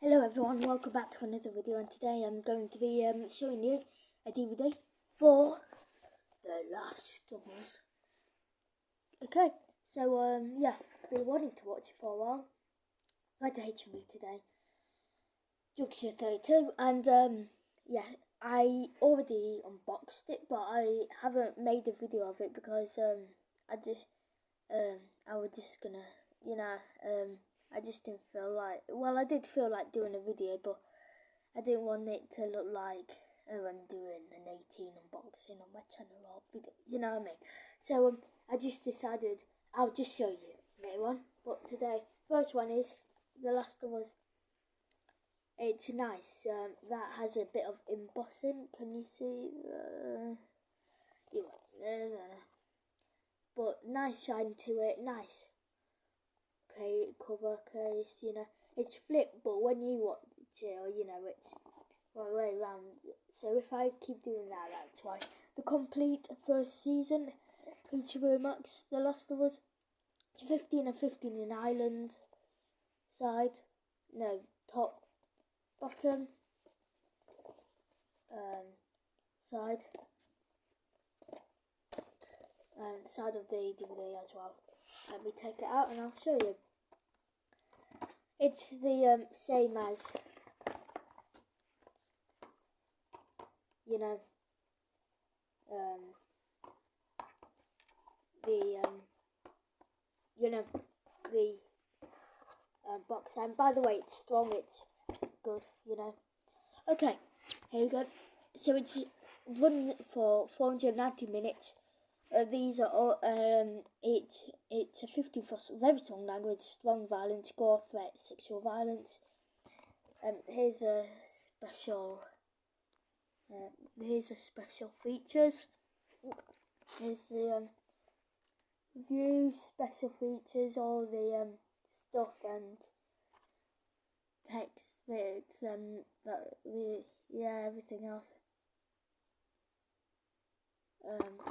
Hello everyone, welcome back to another video, and today I'm going to be showing you a DVD for The Last of Us. Okay, so yeah, been wanting to watch it for a while. I had to HMV today, Junction 32, and yeah, I already unboxed it, but I haven't made a video of it because I was just gonna, I just didn't feel like, well, I did feel like doing a video, but I didn't want it to look like, oh, I'm doing an 18 unboxing on my channel or video, you know what I mean? So I just decided I'll just show you later on. But today, first one is The Last of Us. It's nice. That has a bit of embossing. Can you see? But nice shine to it. Nice. Okay, cover case. It's flipped, but when you watch it, it's right way around. So if I keep doing that, that's why. The complete first season, HBO Max, The Last of Us. It's 15 and 15 in Ireland side. No, top, bottom, side, and side of the DVD as well. Let me take it out and I'll show you. It's the same as, the box. And by the way, it's strong, it's good, Okay, here we go. So it's run for 490 minutes. These are all, it's a 15 plus very strong language, strong violence, gore, threat, sexual violence. Here's a special features. Here's the view special features, all the stuff and text bits and everything else.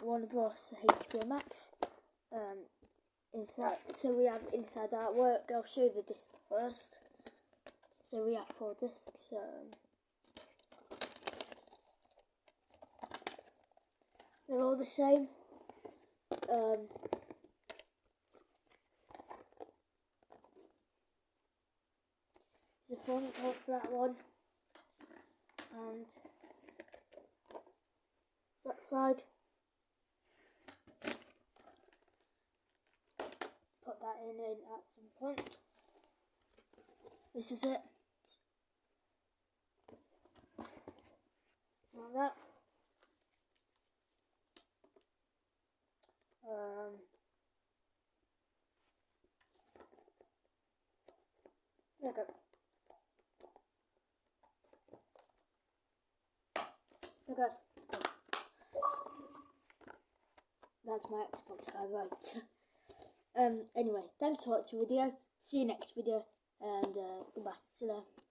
Warner Bros. HBO Max. Inside, so we have inside artwork. I'll show you the disc first. So we have 4 discs. They're all the same. There's a front cover for that one, and that side. Put that in at some point. This is it. Like that. There we go. Okay. That's my Xbox, by the way. Anyway, thanks for watching the video. See you next video, and goodbye. See you later.